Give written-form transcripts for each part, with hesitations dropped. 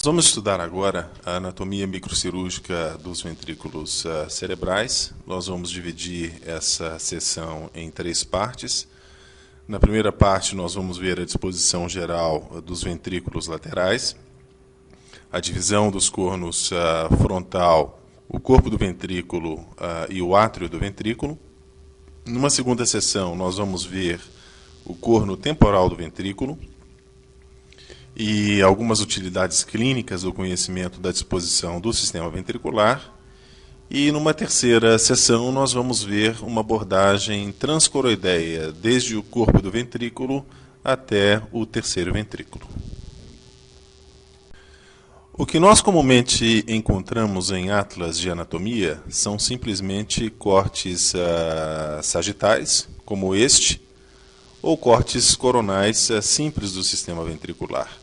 Vamos estudar agora a anatomia microcirúrgica dos ventrículos cerebrais. Nós vamos dividir essa sessão em 3 partes. Na primeira parte, nós vamos ver a disposição geral dos ventrículos laterais, a divisão dos cornos frontal, o corpo do ventrículo e o átrio do ventrículo. Numa segunda sessão, nós vamos ver o corno temporal do ventrículo e algumas utilidades clínicas do conhecimento da disposição do sistema ventricular. E numa terceira sessão nós vamos ver uma abordagem transcoroideia, desde o corpo do ventrículo até o terceiro ventrículo. O que nós comumente encontramos em atlas de anatomia são simplesmente cortes sagitais, como este, ou cortes coronais simples do sistema ventricular.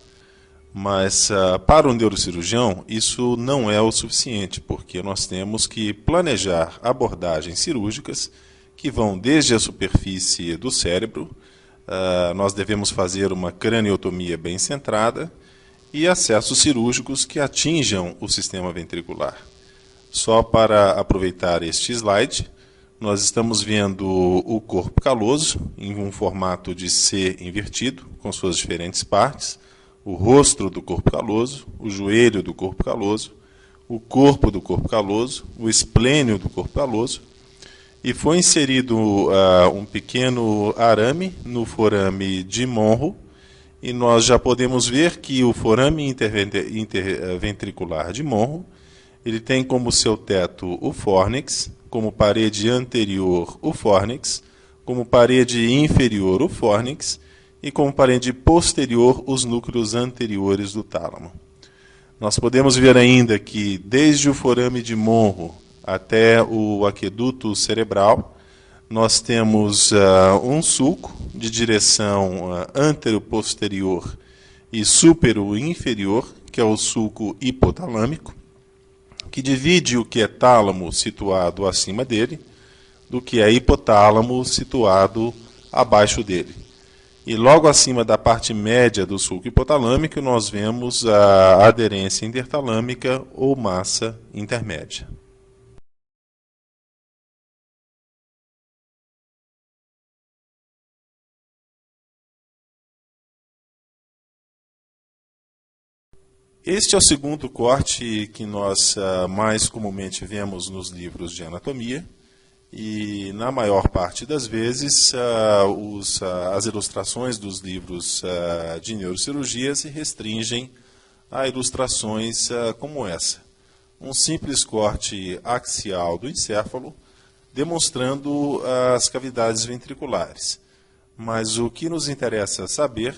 Mas para o neurocirurgião isso não é o suficiente, porque nós temos que planejar abordagens cirúrgicas que vão desde a superfície do cérebro, nós devemos fazer uma craniotomia bem centrada e acessos cirúrgicos que atinjam o sistema ventricular. Só para aproveitar este slide, nós estamos vendo o corpo caloso em um formato de C invertido, com suas diferentes partes, o rosto do corpo caloso, o joelho do corpo caloso, o corpo do corpo caloso, o esplênio do corpo caloso, e foi inserido um pequeno arame no forame de Monro, e nós já podemos ver que o forame interventricular de Monro, ele tem como seu teto o fórnix, como parede anterior o fórnix, como parede inferior o fórnix, e como parede posterior os núcleos anteriores do tálamo. Nós podemos ver ainda que desde o forame de Monro até o aqueduto cerebral, nós temos um sulco de direção antero-posterior e súpero-inferior, que é o sulco hipotalâmico, que divide o que é tálamo situado acima dele, do que é hipotálamo situado abaixo dele. E logo acima da parte média do sulco hipotalâmico, nós vemos a aderência intertalâmica ou massa intermédia. Este é o segundo corte que nós mais comumente vemos nos livros de anatomia. E, na maior parte das vezes, as ilustrações dos livros de neurocirurgia se restringem a ilustrações como essa. Um simples corte axial do encéfalo, demonstrando as cavidades ventriculares. Mas o que nos interessa saber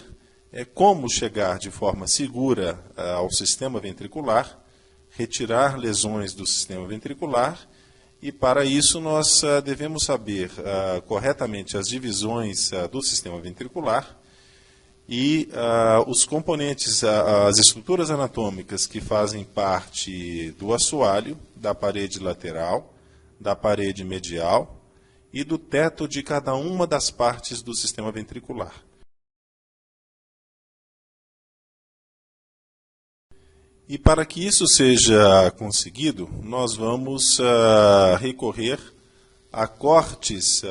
é como chegar de forma segura ao sistema ventricular, retirar lesões do sistema ventricular. E para isso nós devemos saber corretamente as divisões do sistema ventricular e os componentes, as estruturas anatômicas que fazem parte do assoalho, da parede lateral, da parede medial e do teto de cada uma das partes do sistema ventricular. E para que isso seja conseguido, nós vamos recorrer a cortes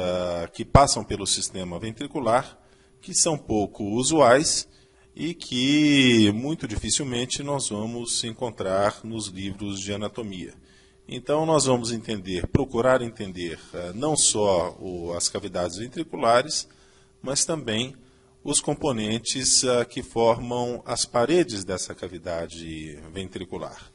que passam pelo sistema ventricular, que são pouco usuais e que muito dificilmente nós vamos encontrar nos livros de anatomia. Então nós vamos procurar entender não só as cavidades ventriculares, mas também os componentes que formam as paredes dessa cavidade ventricular.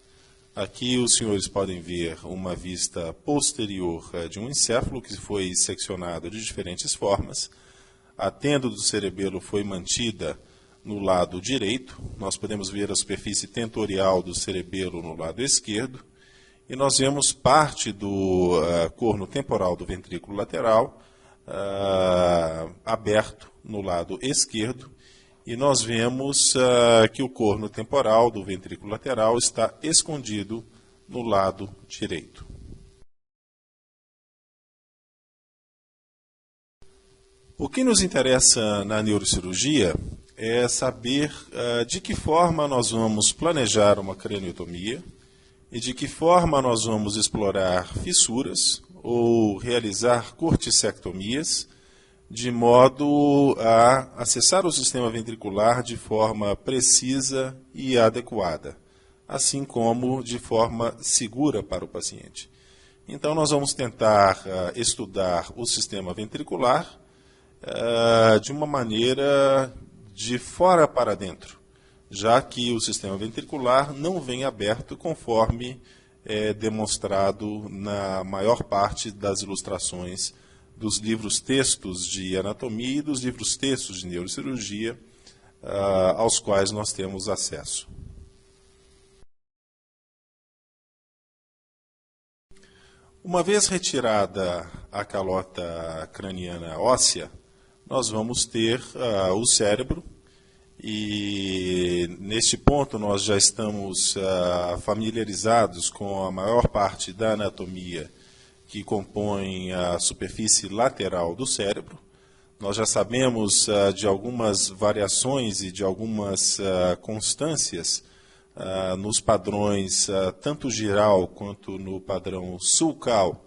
Aqui os senhores podem ver uma vista posterior de um encéfalo que foi seccionado de diferentes formas. A tenda do cerebelo foi mantida no lado direito. Nós podemos ver a superfície tentorial do cerebelo no lado esquerdo. E nós vemos parte do corno temporal do ventrículo lateral aberto no lado esquerdo, e nós vemos que o corno temporal do ventrículo lateral está escondido no lado direito. O que nos interessa na neurocirurgia é saber de que forma nós vamos planejar uma craniotomia e de que forma nós vamos explorar fissuras ou realizar corticectomias de modo a acessar o sistema ventricular de forma precisa e adequada, assim como de forma segura para o paciente. Então, nós vamos tentar estudar o sistema ventricular de uma maneira de fora para dentro, já que o sistema ventricular não vem aberto conforme é demonstrado na maior parte das ilustrações dos livros textos de anatomia e dos livros textos de neurocirurgia aos quais nós temos acesso. Uma vez retirada a calota craniana óssea, nós vamos ter o cérebro, e neste ponto nós já estamos familiarizados com a maior parte da anatomia que compõe a superfície lateral do cérebro. Nós já sabemos de algumas variações e de algumas constâncias nos padrões tanto giral quanto no padrão sulcal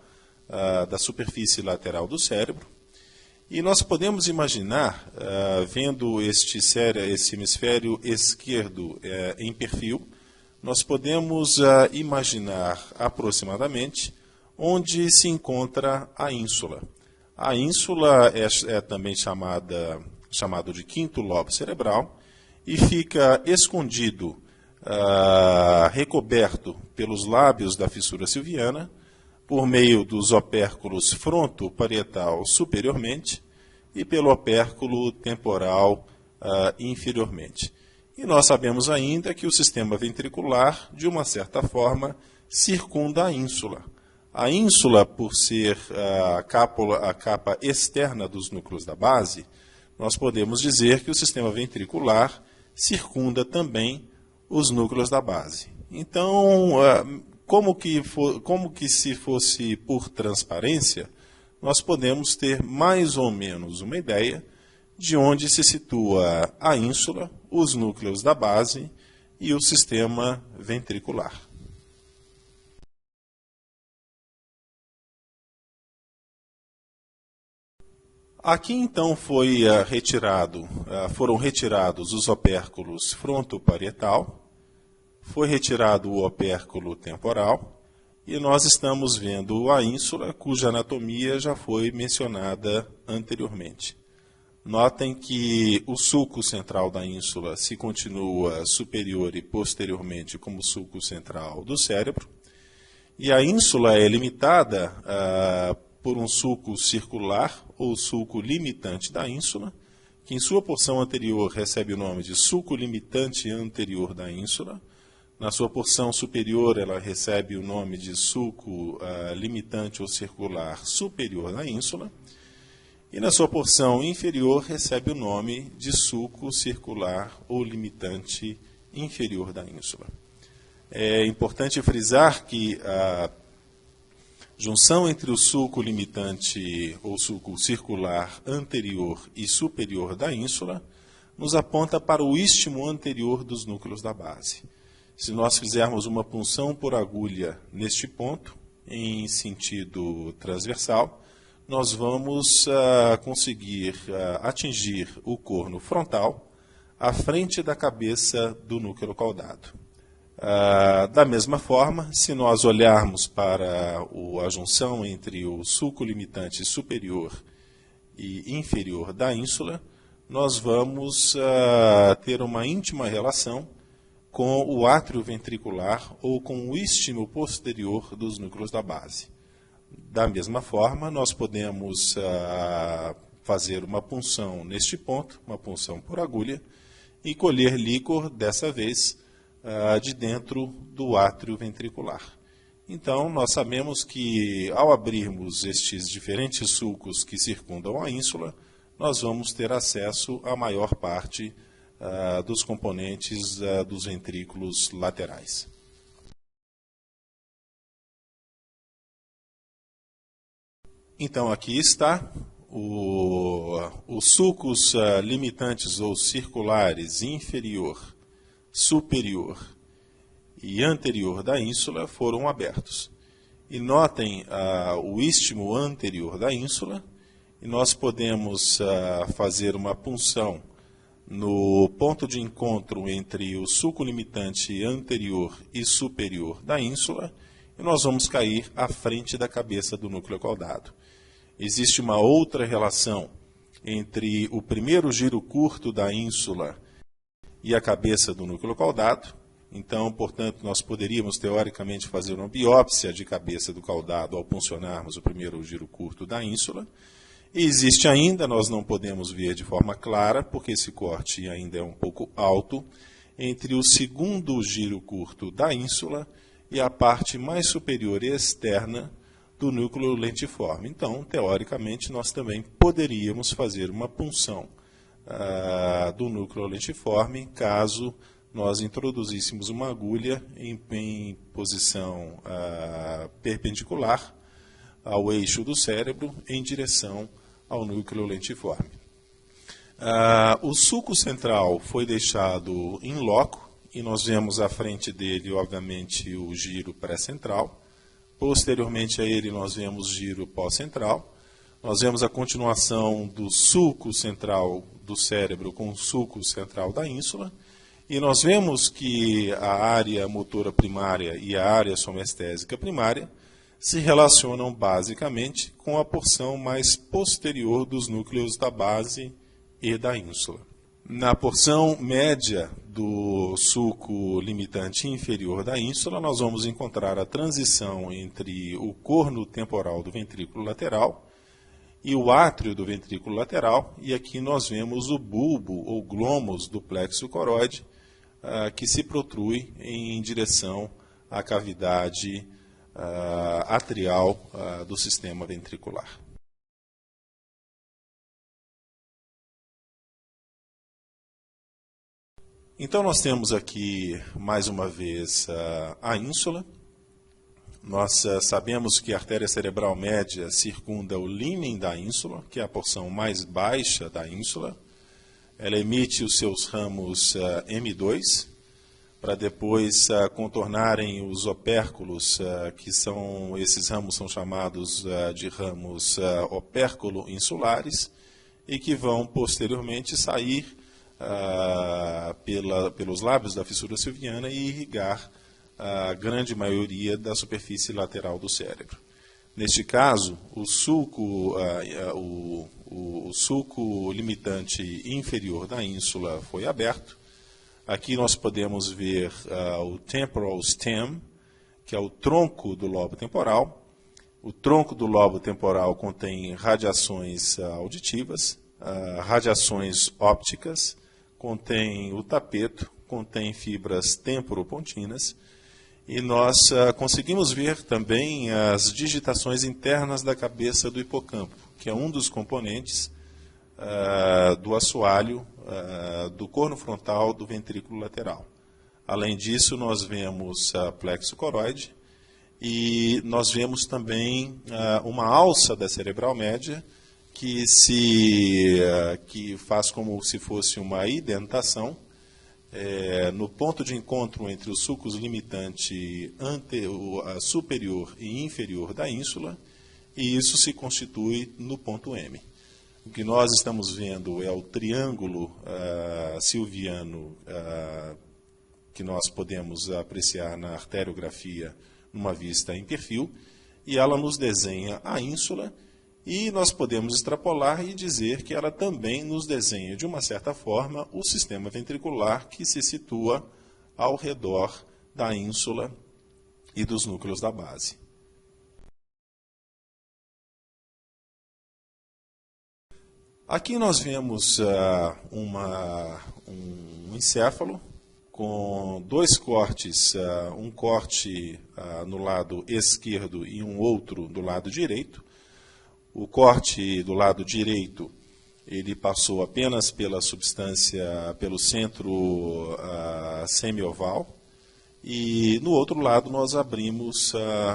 da superfície lateral do cérebro. E nós podemos imaginar, vendo esse hemisfério esquerdo em perfil, nós podemos imaginar aproximadamente onde se encontra a ínsula. A ínsula é também chamado de quinto lobo cerebral e fica escondido, recoberto pelos lábios da fissura silviana, por meio dos opérculos fronto-parietal superiormente e pelo opérculo temporal inferiormente. E nós sabemos ainda que o sistema ventricular, de uma certa forma, circunda a ínsula. A ínsula, por ser a capa externa dos núcleos da base, nós podemos dizer que o sistema ventricular circunda também os núcleos da base. Então, como que se fosse por transparência, nós podemos ter mais ou menos uma ideia de onde se situa a ínsula, os núcleos da base e o sistema ventricular. Aqui então foram retirados os opérculos frontoparietal, foi retirado o opérculo temporal e nós estamos vendo a ínsula, cuja anatomia já foi mencionada anteriormente. Notem que o sulco central da ínsula se continua superior e posteriormente como sulco central do cérebro, e a ínsula é limitada por um sulco circular ou sulco limitante da ínsula, que em sua porção anterior recebe o nome de sulco limitante anterior da ínsula. Na sua porção superior, ela recebe o nome de sulco limitante ou circular superior da ínsula. E na sua porção inferior, recebe o nome de sulco circular ou limitante inferior da ínsula. É importante frisar que a junção entre o sulco limitante ou sulco circular anterior e superior da ínsula nos aponta para o istmo anterior dos núcleos da base. Se nós fizermos uma punção por agulha neste ponto, em sentido transversal, nós vamos conseguir atingir o corno frontal à frente da cabeça do núcleo caudado. Da mesma forma, se nós olharmos para a junção entre o sulco limitante superior e inferior da ínsula, nós vamos ter uma íntima relação com o átrio ventricular ou com o istmo posterior dos núcleos da base. Da mesma forma, nós podemos fazer uma punção neste ponto, uma punção por agulha, e colher líquor, dessa vez, de dentro do átrio ventricular. Então, nós sabemos que, ao abrirmos estes diferentes sulcos que circundam a ínsula, nós vamos ter acesso à maior parte dos componentes dos ventrículos laterais. Então, aqui está os sulcos limitantes ou circulares inferior, superior e anterior da ínsula foram abertos. E notem o istmo anterior da ínsula, e nós podemos fazer uma punção no ponto de encontro entre o sulco limitante anterior e superior da ínsula, e nós vamos cair à frente da cabeça do núcleo caudado. Existe uma outra relação entre o primeiro giro curto da ínsula e a cabeça do núcleo caudado. Então, portanto, nós poderíamos teoricamente fazer uma biópsia de cabeça do caudado ao puncionarmos o primeiro giro curto da ínsula. E existe ainda, nós não podemos ver de forma clara, porque esse corte ainda é um pouco alto, entre o segundo giro curto da ínsula e a parte mais superior e externa do núcleo lentiforme. Então, teoricamente, nós também poderíamos fazer uma punção do núcleo lentiforme, caso nós introduzíssemos uma agulha em posição perpendicular ao eixo do cérebro, em direção ao núcleo lentiforme. O sulco central foi deixado em loco, e nós vemos à frente dele, obviamente, o giro pré-central. Posteriormente a ele, nós vemos giro pós-central. Nós vemos a continuação do sulco central do cérebro com o sulco central da ínsula. E nós vemos que a área motora primária e a área somestésica primária se relacionam basicamente com a porção mais posterior dos núcleos da base e da ínsula. Na porção média do sulco limitante inferior da ínsula, nós vamos encontrar a transição entre o corno temporal do ventrículo lateral e o átrio do ventrículo lateral, e aqui nós vemos o bulbo ou glomos do plexo coroide, que se protrui em direção à cavidade atrial do sistema ventricular. Então nós temos aqui, mais uma vez, a ínsula. Nós sabemos que a artéria cerebral média circunda o límen da ínsula, que é a porção mais baixa da ínsula. Ela emite os seus ramos M2, para depois contornarem os opérculos, que são, esses ramos são chamados de ramos opérculo-insulares, e que vão posteriormente sair pelos lábios da fissura silviana e irrigar a grande maioria da superfície lateral do cérebro. Neste caso, o sulco limitante inferior da ínsula foi aberto. Aqui nós podemos ver o temporal stem, que é o tronco do lobo temporal. O tronco do lobo temporal contém radiações auditivas, radiações ópticas, contém o tapeto, contém fibras temporopontinas, e nós conseguimos ver também as digitações internas da cabeça do hipocampo, que é um dos componentes do assoalho do corno frontal do ventrículo lateral. Além disso, nós vemos plexo coroide e nós vemos também uma alça da cerebral média que faz como se fosse uma indentação no ponto de encontro entre os sulcos limitante superior e inferior da ínsula, e isso se constitui no ponto M. O que nós estamos vendo é o triângulo silviano que nós podemos apreciar na arteriografia numa vista em perfil, e ela nos desenha a ínsula, e nós podemos extrapolar e dizer que ela também nos desenha, de uma certa forma, o sistema ventricular que se situa ao redor da ínsula e dos núcleos da base. Aqui nós vemos um encéfalo com dois cortes, um corte no lado esquerdo e um outro do lado direito. O corte do lado direito, ele passou apenas pela substância, pelo centro semioval, e no outro lado nós abrimos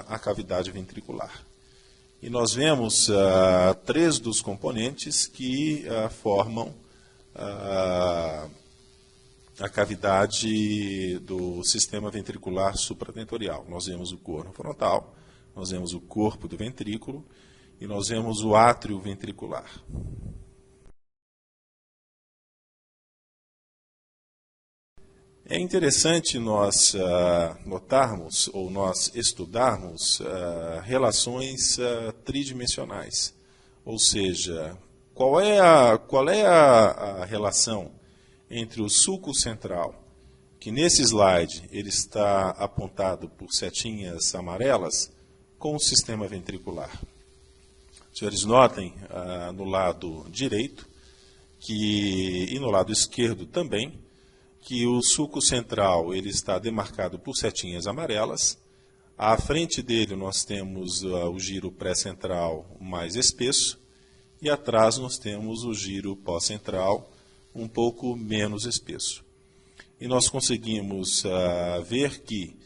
a cavidade ventricular. E nós vemos três dos componentes que formam a cavidade do sistema ventricular supratentorial. Nós vemos o corno frontal, nós vemos o corpo do ventrículo e nós vemos o átrio ventricular. É interessante nós notarmos ou nós estudarmos relações tridimensionais, ou seja, qual é a relação entre o sulco central, que nesse slide ele está apontado por setinhas amarelas, com o sistema ventricular. Os senhores notem no lado direito e no lado esquerdo também, que o sulco central ele está demarcado por setinhas amarelas. À frente dele nós temos o giro pré-central mais espesso e atrás nós temos o giro pós-central um pouco menos espesso. E nós conseguimos ver que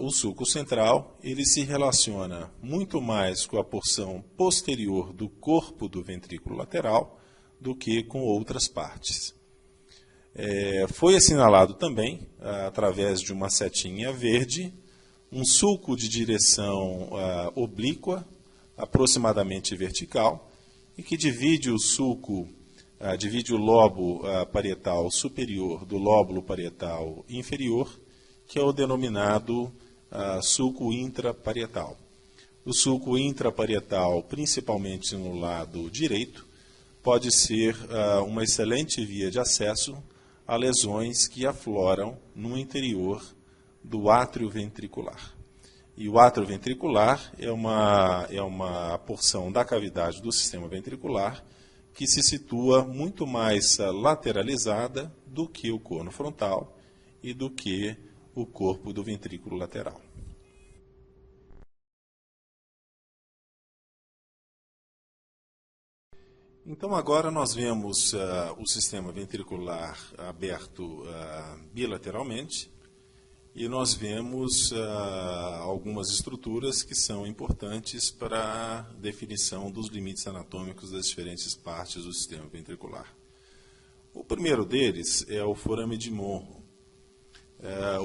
o sulco central ele se relaciona muito mais com a porção posterior do corpo do ventrículo lateral do que com outras partes. Foi assinalado também, através de uma setinha verde, um sulco de direção oblíqua, aproximadamente vertical, e que divide o sulco, divide o lobo parietal superior do lóbulo parietal inferior, que é o denominado sulco intraparietal. O sulco intraparietal, principalmente no lado direito, pode ser uma excelente via de acesso a lesões que afloram no interior do átrio ventricular. E o átrio ventricular é uma porção da cavidade do sistema ventricular que se situa muito mais lateralizada do que o corno frontal e do que o corpo do ventrículo lateral. Então agora nós vemos o sistema ventricular aberto bilateralmente e nós vemos algumas estruturas que são importantes para a definição dos limites anatômicos das diferentes partes do sistema ventricular. O primeiro deles é o forame de Monro.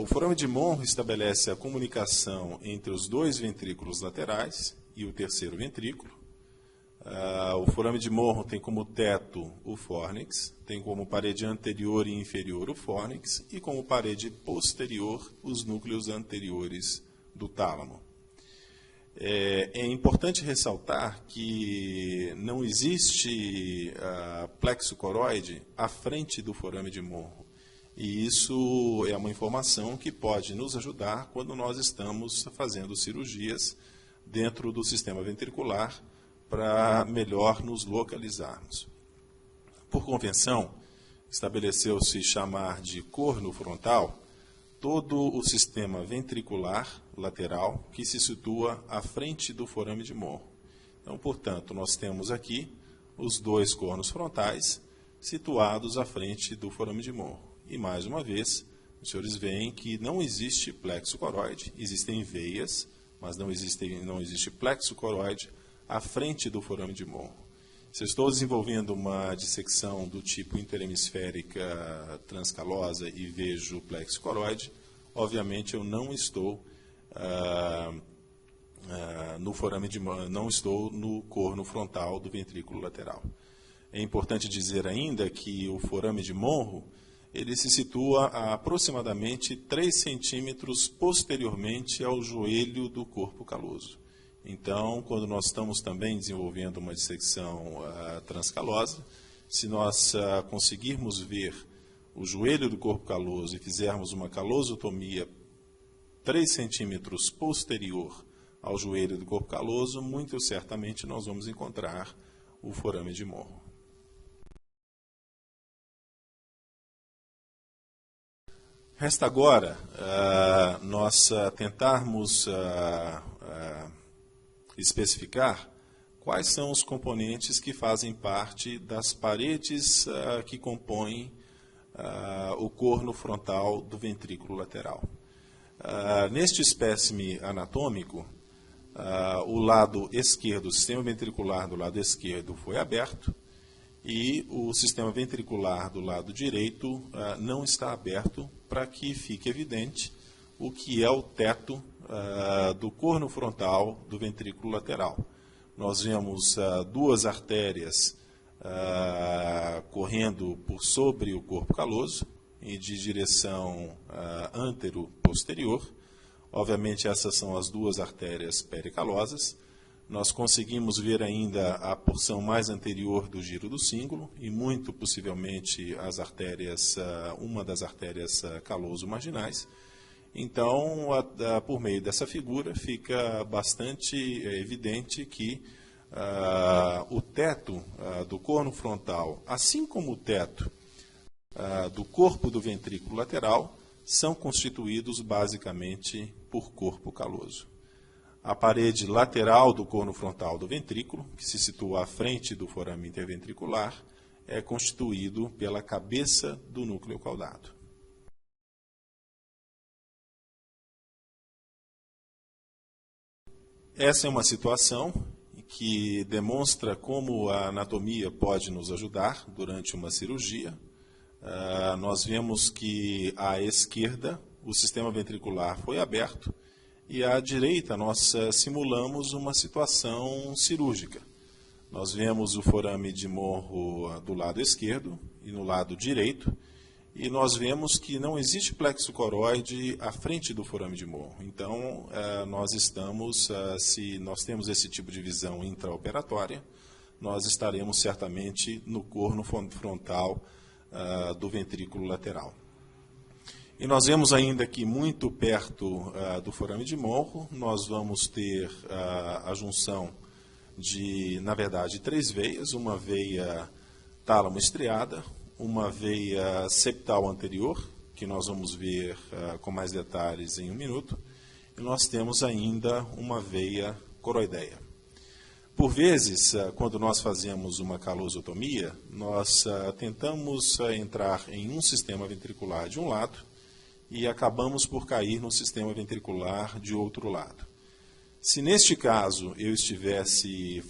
O forame de Monro estabelece a comunicação entre os dois ventrículos laterais e o terceiro ventrículo. O forame de Monro tem como teto o fórnix, tem como parede anterior e inferior o fórnix e como parede posterior os núcleos anteriores do tálamo. É importante ressaltar que não existe plexo coroide à frente do forame de Monro. E isso é uma informação que pode nos ajudar quando nós estamos fazendo cirurgias dentro do sistema ventricular, para melhor nos localizarmos. Por convenção, estabeleceu-se chamar de corno frontal todo o sistema ventricular lateral que se situa à frente do forame de Monro. Então, portanto, nós temos aqui os dois cornos frontais situados à frente do forame de Monro. E, mais uma vez, os senhores veem que não existe plexo coroide, existem veias, mas não existe plexo coroide à frente do forame de Monro. Se eu estou desenvolvendo uma dissecção do tipo interhemisférica transcalosa e vejo plexo coroide, obviamente eu não estou no forame de Monro, não estou no corno frontal do ventrículo lateral. É importante dizer ainda que o forame de Monro ele se situa a aproximadamente 3 centímetros posteriormente ao joelho do corpo caloso. Então, quando nós estamos também desenvolvendo uma dissecção transcalosa, se nós conseguirmos ver o joelho do corpo caloso e fizermos uma calosotomia 3 centímetros posterior ao joelho do corpo caloso, muito certamente nós vamos encontrar o forame de Monro. Resta agora nós tentarmos especificar quais são os componentes que fazem parte das paredes que compõem o corno frontal do ventrículo lateral. Neste espécime anatômico, o lado esquerdo, o sistema ventricular do lado esquerdo foi aberto e o sistema ventricular do lado direito não está aberto, para que fique evidente o que é o teto do corno frontal do ventrículo lateral. Nós vemos duas artérias correndo por sobre o corpo caloso e de direção antero-posterior. Obviamente, essas são as duas artérias pericalosas. Nós conseguimos ver ainda a porção mais anterior do giro do cíngulo e, muito possivelmente, as artérias, uma das artérias caloso-marginais. Então, por meio dessa figura, fica bastante evidente que o teto do corno frontal, assim como o teto do corpo do ventrículo lateral, são constituídos basicamente por corpo caloso. A parede lateral do corno frontal do ventrículo, que se situa à frente do forame interventricular, é constituído pela cabeça do núcleo caudado. Essa é uma situação que demonstra como a anatomia pode nos ajudar durante uma cirurgia. Nós vemos que à esquerda o sistema ventricular foi aberto e à direita nós simulamos uma situação cirúrgica. Nós vemos o forame de morro do lado esquerdo e no lado direito, e nós vemos que não existe plexo coroide à frente do forame de morro. Então, se nós temos esse tipo de visão intraoperatória, nós estaremos certamente no corno frontal do ventrículo lateral. E nós vemos ainda que muito perto do forame de morro, nós vamos ter a junção de, na verdade, três veias: uma veia tálamo-estriada, uma veia septal anterior, que nós vamos ver com mais detalhes em um minuto, e nós temos ainda uma veia coroideia. Por vezes, quando nós fazemos uma calosotomia, nós tentamos entrar em um sistema ventricular de um lado e acabamos por cair no sistema ventricular de outro lado. Se neste caso eu estivesse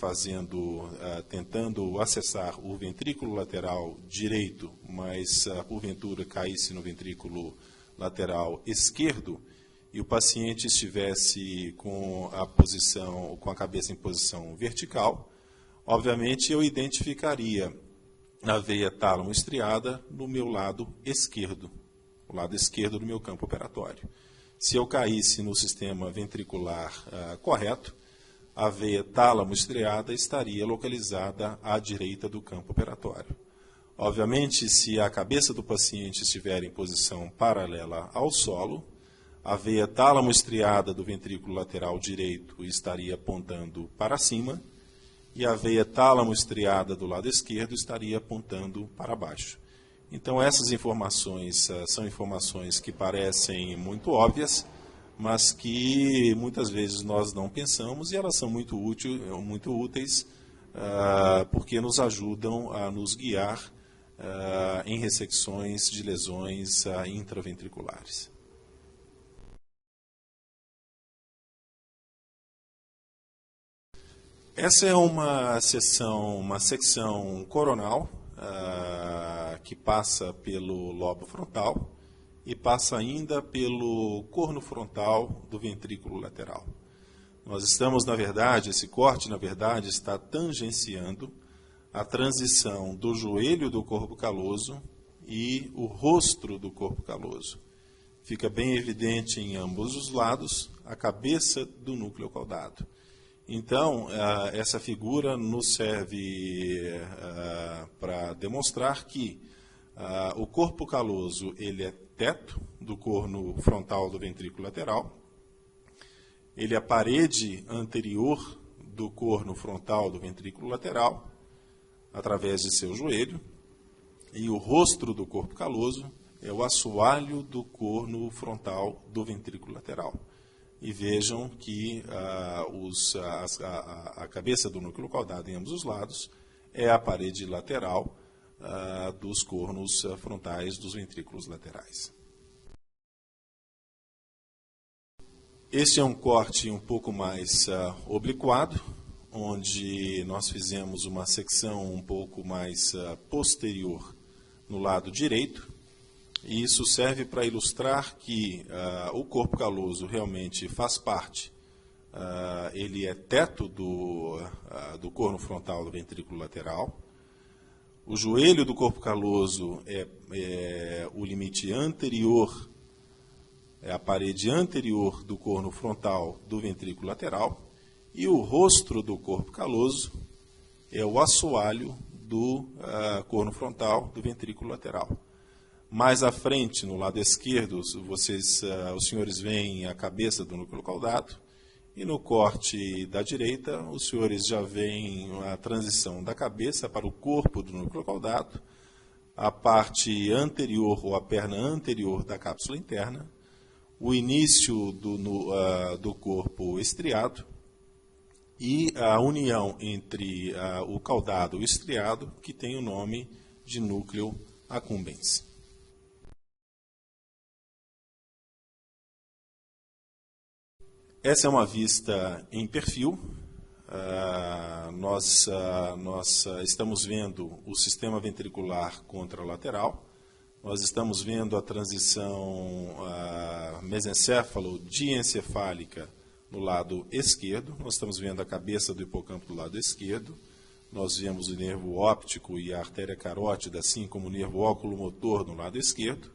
tentando acessar o ventrículo lateral direito, mas porventura caísse no ventrículo lateral esquerdo, e o paciente estivesse com a cabeça em posição vertical, obviamente eu identificaria a veia tálamo-estriada no meu lado esquerdo, o lado esquerdo do meu campo operatório. Se eu caísse no sistema ventricular correto, a veia tálamo-estriada estaria localizada à direita do campo operatório. Obviamente, se a cabeça do paciente estiver em posição paralela ao solo, a veia tálamo-estriada do ventrículo lateral direito estaria apontando para cima e a veia tálamo-estriada do lado esquerdo estaria apontando para baixo. Então, essas informações são informações que parecem muito óbvias, mas que muitas vezes nós não pensamos, e elas são muito úteis porque nos ajudam a nos guiar em ressecções de lesões intraventriculares. Essa é uma secção coronal que passa pelo lobo frontal e passa ainda pelo corno frontal do ventrículo lateral. Nós estamos, na verdade, esse corte, na verdade, está tangenciando a transição do joelho do corpo caloso e o rostro do corpo caloso. Fica bem evidente em ambos os lados a cabeça do núcleo caudado. Então, essa figura nos serve para demonstrar que o corpo caloso ele é teto do corno frontal do ventrículo lateral, ele é a parede anterior do corno frontal do ventrículo lateral, através de seu joelho, e o rostro do corpo caloso é o assoalho do corno frontal do ventrículo lateral. E vejam que a cabeça do núcleo caudado em ambos os lados é a parede lateral dos cornos frontais dos ventrículos laterais. Este é um corte um pouco mais obliquado, onde nós fizemos uma secção um pouco mais posterior no lado direito. E isso serve para ilustrar que o corpo caloso realmente faz parte, ele é teto do corno frontal do ventrículo lateral. O joelho do corpo caloso é o limite anterior, é a parede anterior do corno frontal do ventrículo lateral, e o rostro do corpo caloso é o assoalho do corno frontal do ventrículo lateral. Mais à frente, no lado esquerdo, os senhores veem a cabeça do núcleo caudado, e no corte da direita, os senhores já veem a transição da cabeça para o corpo do núcleo caudado, a parte anterior ou a perna anterior da cápsula interna, o início do corpo estriado e a união entre o caudado e o estriado, que tem o nome de núcleo accumbens. Essa é uma vista em perfil. Nós estamos vendo o sistema ventricular contralateral. Nós estamos vendo a transição mesencéfalo-diencefálica no lado esquerdo. Nós estamos vendo a cabeça do hipocampo do lado esquerdo. Nós vemos o nervo óptico e a artéria carótida, assim como o nervo óculomotor no lado esquerdo.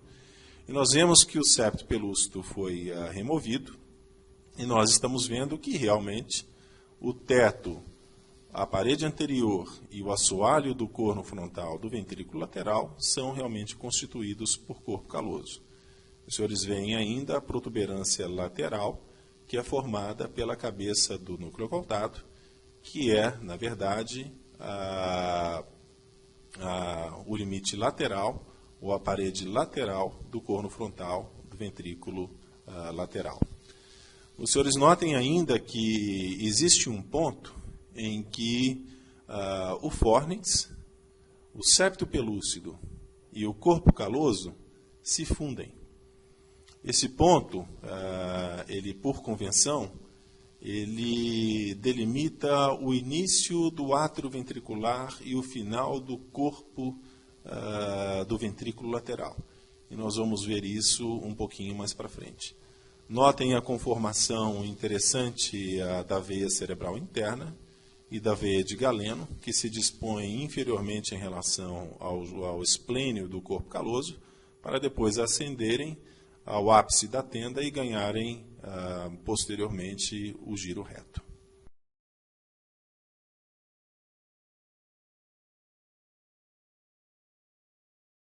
E nós vemos que o septo pelúcido foi removido. E nós estamos vendo que realmente o teto, a parede anterior e o assoalho do corno frontal do ventrículo lateral são realmente constituídos por corpo caloso. Os senhores veem ainda a protuberância lateral, que é formada pela cabeça do núcleo caudado, que é, na verdade, o limite lateral ou a parede lateral do corno frontal do ventrículo lateral. Os senhores notem ainda que existe um ponto em que o fórnix, o septo pelúcido e o corpo caloso se fundem. Esse ponto, ele por convenção, ele delimita o início do átrio ventricular e o final do corpo do ventrículo lateral. E nós vamos ver isso um pouquinho mais para frente. Notem a conformação interessante da veia cerebral interna e da veia de Galeno, que se dispõe inferiormente em relação ao esplênio do corpo caloso, para depois ascenderem ao ápice da tenda e ganharem posteriormente o giro reto.